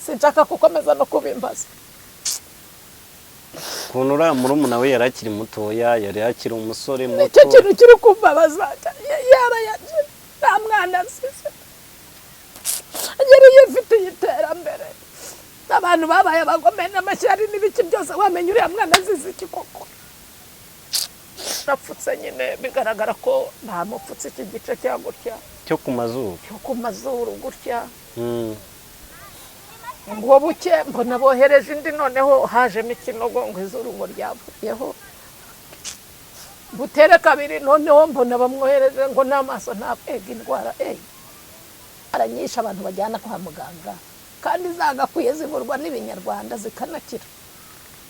sinshaka gukomeza no kubimbaza. kuntu uriya murumuna we yari akiri mutoya, yari akiri umusore muto. Nicyo kintu kiri kumbabaza, yarayaje nta mwana asize, yari yifitiye iterambere, abantu babaye abagome n'amashyari n'ibiki byose, wamenya uriya mwana azize iki koko? Napfutse nyine bigaragara ko ntamupfutse iki gice cya gutya cyo ku mazuru, cyo ku mazuru gutya. Ngo buke mbona bohereje indi, noneho hajemo ikinogo ngo izuru ngo ryavuyeho, butere kabiri noneho mbona bamwohereje ngo n'amaso ntabega indwara aranyisha abantu bajyana kwa muganga kandi zagakwiye zivurwa n'ibinyarwanda zikanakira,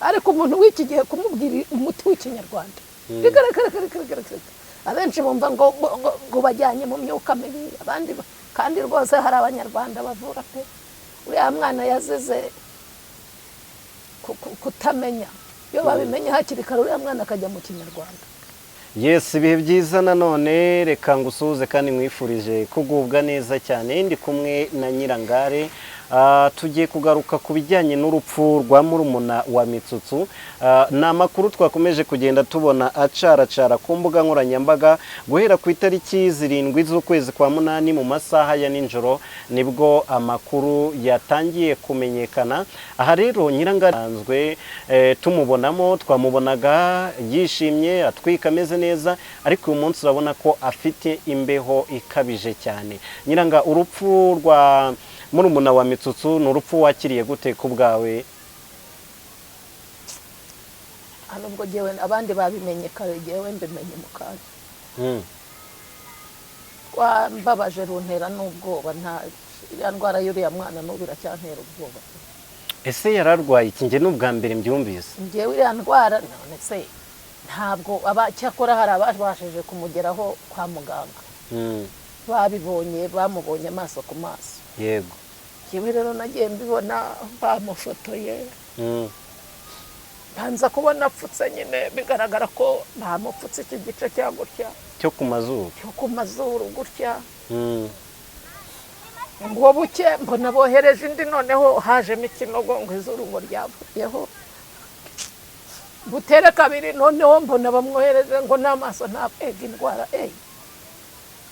ariko umuntu w'iki gihe kumubwira umuti w'ikinyarwanda abenshi bumva ngo bajyanye mu myuka mibi, abandi kandi rwose hari abanyarwanda bavura pe. Uriya mwana yazize kutamenya, iyo babimenya hakiri kare uriya mwana akajya mu kinyarwanda. Yes, ibihe byiza nanone reka ngusuhuze kandi mwifurije kugubwa neza cyane. Ndi kumwe na Nyirangare, tugiye kugaruka ku bijyanye n'urupfu rwa murumuna wa Mitsutsu. Ni amakuru twakomeje kugenda tubona acaracara ku mbuga nkoranyambaga guhera ku itariki 7 z'ukwezi kwa munani mu masaha ya ninjoro nibwo amakuru yatangiye kumenyekana. Aha rero Nyirangare anzwe tumubonamo, twamubonaga yishimye atwika ameze neza, ariko uyu munsi urabona ko afite imbeho ikabije cyane. Nyiranga, urupfu rwa murumuna wa Mitsutsu ni urupfu wakiriye gute ku bwawe? Nubwo jewe abandi babimenye kare, jewe mbimenye mu kanya. Mbabaje runtera n'ubwoba, nta ndwara y'uriya mwana n'ubu iracyantera ubwoba. Ese yararwaye iki? Nge n'ubwa mbere mbyumvise. Ngewe uriya ndwara none se ntabwo cyakora hari ababashije kumugeraho kwa muganga, babibonye, bamubonye amaso ku maso. Yego. Jewe rero nagiye mbibona bamufotoye, banza kubona apfutse nyine bigaragara ko ntamupfutse iki gice cya gutya cyo ku mazuru gutya. Ngo buke mbona bohereje indi, noneho hajemo ikinogo ngo izuru ngo ryavuyeho, butere kabiri noneho mbona bamwohereje ngo n'amaso ntabega indwara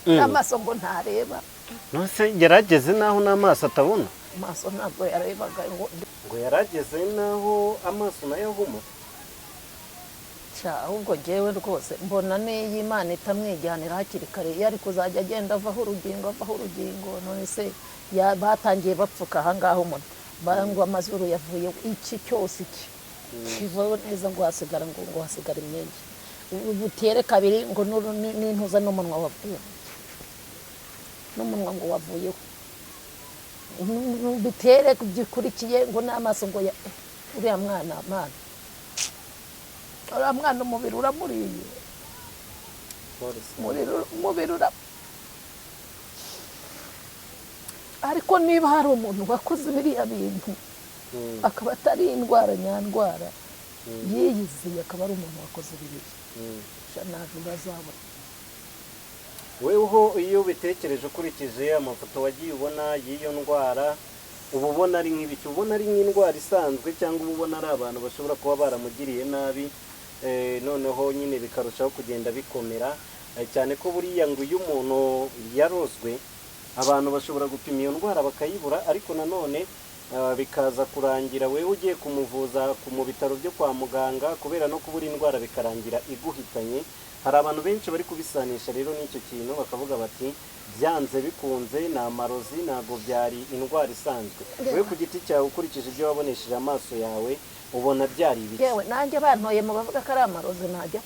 n'amaso ngo ntareba. Nose yarageze naho n'amaso atabona? Amaso ntabwo yarebaga ngo yarageze naho amaso nayo ahuma. ahubwo jewe rwose mbona n'iyi Imana itamwijyanira hakiri kare, yari kuzajya agenda avaho urugingo. None se batangiye bapfuka aha ngaho umuntu ngo amazuru yavuye iki cyose iki kivaho neza ngo hasigara imyenge, butere kabiri ngo n'intuza n'umunwa wavuye, n'umunwa ngo wavuyeho, bitere byikurikiye ngo n'amaso ngo uriya mwana uriya mwana umubiri uramuriye, umubiri ariko niba hari umuntu wakoze biriya bintu akaba atari indwara nyandwara yiyiziye, akaba ari umuntu wakoze biriya naje bazabona. Weho iyo bitekereje ukurikije amafoto wagiye ubona y'iyo ndwara, uba ubona ari nk'ibiki? Ubona ari nk'indwara isanzwe cyangwa uba ubona ari abantu bashobora kuba baramugiriye nabi, noneho nyine bikarushaho kugenda bikomera cyane ko buriya ngo iyo umuntu yarozwe abantu bashobora gupima iyo ndwara bakayibura, ariko nanone bikaza kurangira wewe ugiye kumuvuza mu bitaro byo kwa muganga kubera no kubura indwara bikarangira iguhitanye. Hari abantu benshi bari kubisanisha rero n'icyo kintu, bakavuga bati byanze bikunze ni amarozi, ntabwo byari indwara isanzwe. Wewe ku giti cyawe ukurikije ibyo wabonesheje amaso yawe ubona byari ibiki? Yewe nanjye bantoye mu bavuga ko ari amarozi, najya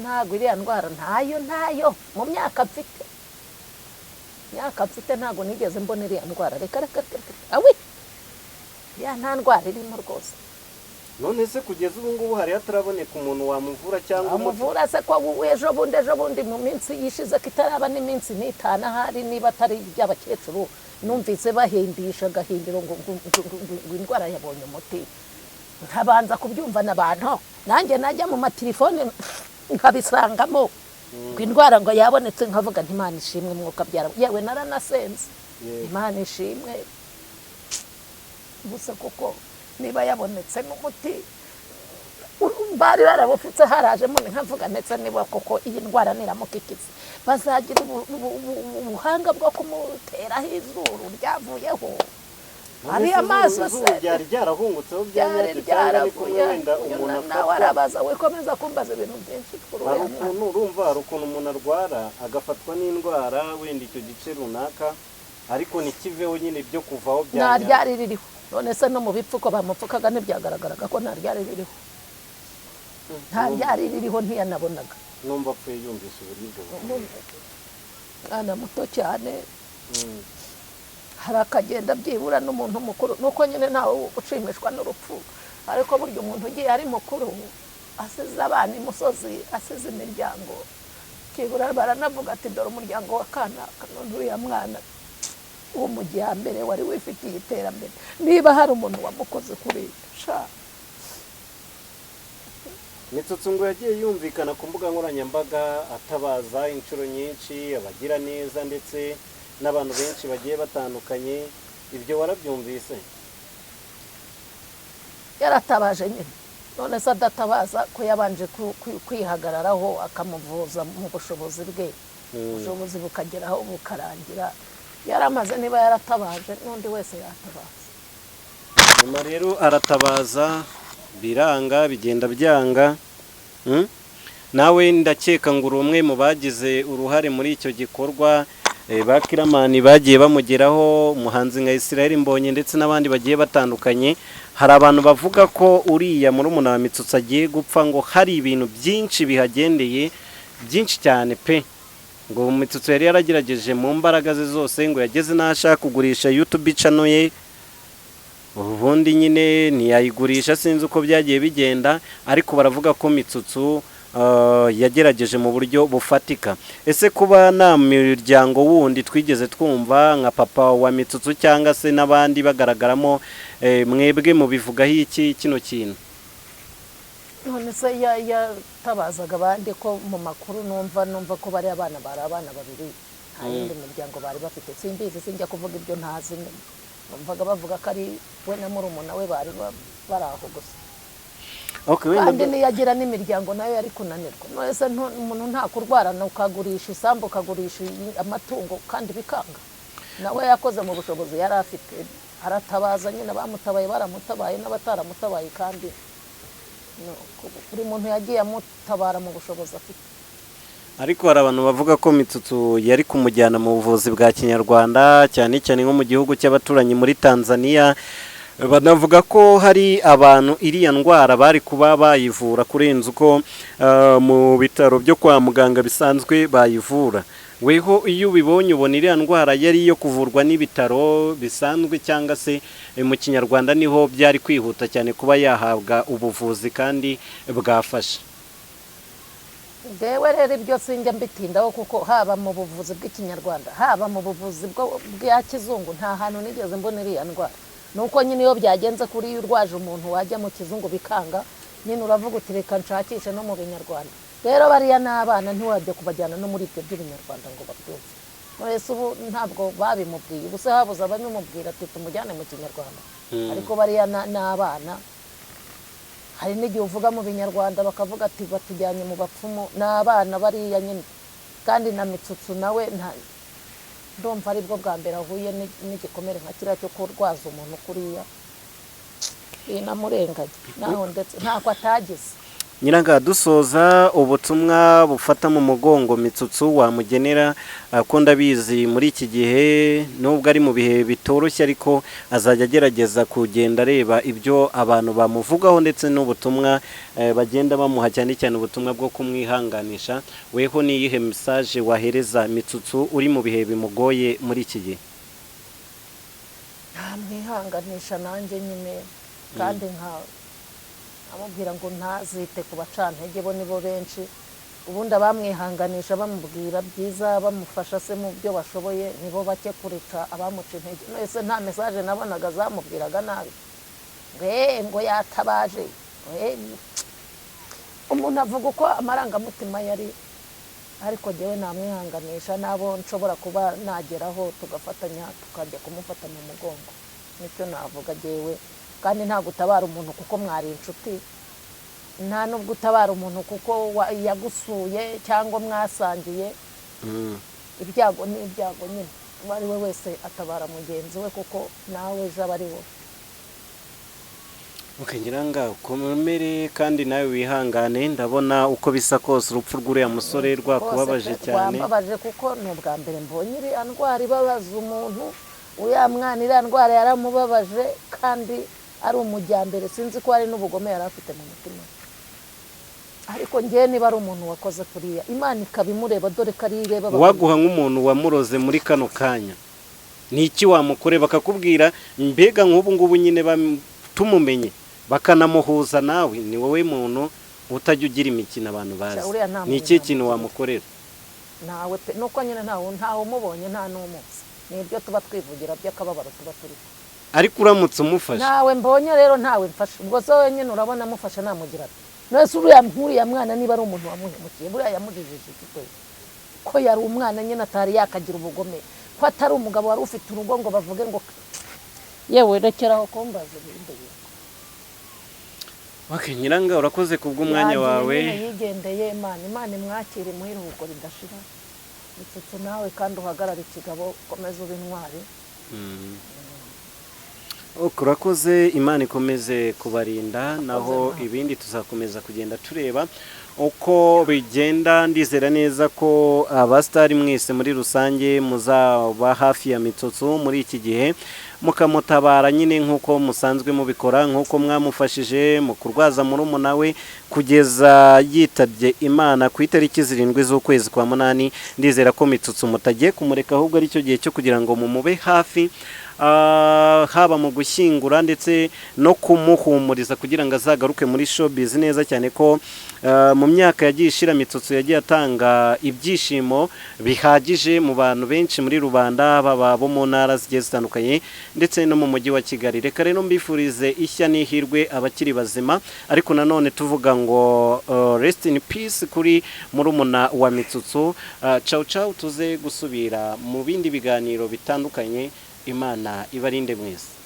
ntabwo iriya ndwara ntayo mu myaka mfite ntabwo nigeze mbona iriya ndwara. Reka awi ya nta ndwara irimo rwose. None se kugeza ubu ngubu hari hataraboneka umuntu wamuvura cyangwa amuvura se ko ejo bundi mu minsi yishize ko itaraba n'iminsi n'itanu ahari, niba atari iby'abakecuru numvise bahindisha agahindiro ngo indwara yabonye umuti. Nkabanza kubyumva n'abantu, nanjye najya mu matelefone nkabisangamo ngo indwara ngo yabonetse, nkavuga nti Imana ishimwe mwuka byara. Yewe naranasenze Imana ishimwe gusa kuko niba yabonetse n'umuti bari barabufitse harajemo nkavuga ndetse niba koko iyi ndwara niramuka ikize bazagira ubuhanga bwo kumuteraho izuru ryavuyeho ari amaso se byari byarahungutseho byari byaravuye nawe arabaza wikomeza kumbaza ibintu byinshi kuri hari ukuntu urumva hari ukuntu umuntu arwara agafatwa n'indwara wenda icyo gice runaka ariko ntikiveho nyine byo kuvaho nta ryari ririho none se no mu bipfuko bamupfukaga ntibyagaragaraga ko nta ryari ririho nta ryari ririho ntiyanabonaga numva apfuye yumvise uburibwe mwana muto cyane hari akagenda byibura n'umuntu mukuru nuko nyine ntawe ucimishwa n'urupfu ariko burya umuntu ugiye ari mukuru asize abana imusozi asize imiryango kibura baranavuga ati dore umuryango wa kanaka none uriya mwana wo mu gihambere wari wifitiye iterambere niba hari umuntu wamukoze kuri sha Mitsutsu ngo yagiye yumvikana ku mbuga nkoranyambaga atabaza inshuro nyinshi abagira neza ndetse n'abantu benshi bagiye batandukanye ibyo warabyumvise yaratabaje nyine none se adatabaza ko yabanje kwihagararaho akamuvuza mu bushobozi bwe ubushobozi bukageraho bukarangira yaramaze niba yaratabaje n'undi wese yatabaza nyuma rero aratabaza biranga bigenda byanga nawe ndakeka ngo uri umwe mu bagize uruhare muri icyo gikorwa ba Kiramani bagiye bamugeraho umuhanzi nka Israel Mbonyi ndetse n'abandi bagiye batandukanye hari abantu bavuga ko uriya muri umuna wa Mitsutsu agiye gupfa ngo hari ibintu byinshi bihagendeye byinshi cyane pe ngo Mitsutsu yari yaragerageje mu mbaraga ze zose ngo yageze n'ashaka kugurisha YouTube channel ye ubundi nyine ntiyayigurisha sinzi uko byagiye bigenda ariko baravuga ko Mitsutsu yagerageje mu buryo bufatika ese kuba nta miryango wundi twigeze twumva nka papa wa Mitsutsu cyangwa se n'abandi bagaragaramo mwebwe mu bivugaho iki kino kintu none se yatabazaga abandi ko mu makuru numva ko bari abana babiri nta yindi miryango bari bafite simbizi sinjya kuvuga ibyo ntazi numvaga bavuga ko ari we na murumuna we bari aho gusa kandi niyagira n'imiryango nayo yari kunanirwa nose umuntu nta kurwarana ukagurisha isambu ukagurisha amatungo kandi bikanga nawe yakoze mu bushobozi yari afite aratabaza nyine bamutabaye baramutabaye n'abataramutabaye kandi buri muntu yagiye amutabara mu bushobozi afite ariko hari abantu bavuga ko Mitsutsu yari kumujyana mu buvuzi bwa kinyarwanda cyane cyane nko mu gihugu cy'abaturanyi muri Tanzania banavuga ko hari abantu iriya ndwara bari kuba bayivura kurenza uko mu bitaro byo kwa muganga bisanzwe bayivura weho iyo ubibonye ubona iriya ndwara yari iyo kuvurwa n'ibitaro bisanzwe cyangwa se mu kinyarwanda niho byari kwihuta cyane kuba yahabwa ubuvuzi kandi bwafasha ngewe rero ibyo sinjya mbitindaho kuko haba mu buvuzi bw'ikinyarwanda haba mu buvuzi bwa kizungu nta hantu nigeze mbona iriya ndwara nuko nyine iyo byagenze kuri iyo urwaje umuntu wajya mu kizungu bikanga nyine uravuga uti reka nshakishe no mu binyarwanda rero bariya n'abana ntiwajya kubajyana no muri ibyo by'ibinyarwanda ngo babyumve wese ubu ntabwo babimubwiye ubu se habuze abamubwira ati tumujyane mu kinyarwanda ariko bariya n'abana hari n'igihe uvuga mu binyarwanda bakavuga ati batujyanye mu bapfumu n'abana bariya nyine kandi na Mitsutsu nawe ndumva ari bwo bwa mbere ahuye n'igikomere nka kiriya cyo kurwaza umuntu kuriya binamurenganya naho ndetse ntako atagize nyiranga dusoza ubutumwa bufata mu mugongo Mitsutsu wamugenera ko ndabizi muri iki gihe nubwo ari mu bihe bitoroshye ariko azajya agerageza kugenda areba ibyo abantu bamuvugaho ndetse n'ubutumwa bagenda bamuha cyane cyane ubutumwa bwo kumwihanganisha weho niyihe message wahereza Mitsutsu uri mu bihe bimugoye muri iki gihe ntamwihanganisha nanjye nyine kandi amubwira ngo ntazite ku bacantege bo nibo benshi ubundi abamwihanganisha bamubwira byiza bamufasha se mu byo bashoboye nibo bake kureka abamuca intege nese nta message nabonaga zamubwiraga nabi ngo yatabaje umuntu avuga uko amarangamutima yari ariko jyewe namwihanganisha nabo nshobora kuba nageraho tugafatanya tukajya kumufata mu mugongo nicyo navuga jewe, kandi nta gutabara umuntu kuko mwari inshuti, nta nubwo utabara umuntu kuko yagusuye cyangwa mwasangiye. Ibyago ni ibyago nyine, uwo ari we wese atabara mugenzi we kuko nawe ejo aba ari wowe. ngira ngo ukomere kandi nawe wihangane, ndabona uko bisa kose urupfu rw'uriya musore rwakubabaje cyane. Rwambabaje kuko ni ubwa mbere mbonye iriya ndwara ibabaza umuntu, uriya mwana iriya ndwara yaramubabaje kandi ari umujyambere, sinzi ko hari n'ubugome yari afite mu mutima. Ariko ngewe niba ari umuntu wakoze kuriya, Imana ikabimureba, dore ko ari ireba. Waguha nk'umuntu wamuroze muri kano kanya, ni iki wamukore? Bakakubwira mbega nk'ubu ngubu nyine tumumenye bakanamuhuza nawe, ni wowe muntu utajya ugira imikino abantu bazi, ni iki kintu wamukorera? Nawe pe nuko nyine ntawe umubonye, nta n'umunsi, nibyo tuba twivugira by'akababaro tuba turi. Ariko uramutse umufasha? Nawe mbonye rero ntawe mfasha, ubwo so wenyine urabona amufasha namugira ati nese uriya mwana niba ari umuntu wamuhemukiye, buriya yamujijije iki ko yari umwana nyine atari yakagira ubugome, ko atari umugabo wari ufite urugo ngo bavuge ngo yewe rekeraho kumbaza ibindi. Nyiranga urakoze kubw'umwanya wawe. Yigendeye, Imana imwakire muhire ubwo ridashira, bitsetse nawe kandi uhagarara ikigabo, komeza ube intwari. Urakoze, Imana ikomeze kubarinda, naho ibindi tuzakomeza kugenda tureba uko bigenda. Ndizera neza ko abasitari mwese muri rusange muzaba hafi ya Mitsotso muri iki gihe, mukamutabara nyine nk'uko musanzwe mubikora, nk'uko mwamufashije mu kurwaza murumuna we kugeza yitabye Imana ku itariki 7 z'ukwezi kwa munani. Ndizera ko Mitsotso mutagiye kumureka, ahubwo ari cyo gihe cyo kugira ngo mumube hafi, haba mu gushyingura ndetse no kumuhumuriza kugira ngo azagaruke muri showbiz neza, cyane ko mu myaka yagiye ishira Mitsotso yagiye atanga ibyishimo bihagije mu bantu benshi muri rubanda, baba bo mu ntara zigiye zitandukanye ndetse no mu mujyi wa Kigali. Reka rero mbifurize ishya n'ihirwe abakiri bazima, ariko nanone tuvuga ngo rest in peace kuri murumuna wa Mitsotso. Ciao ciao, tuze gusubira mu bindi biganiro bitandukanye. Imana ibarinde mwese.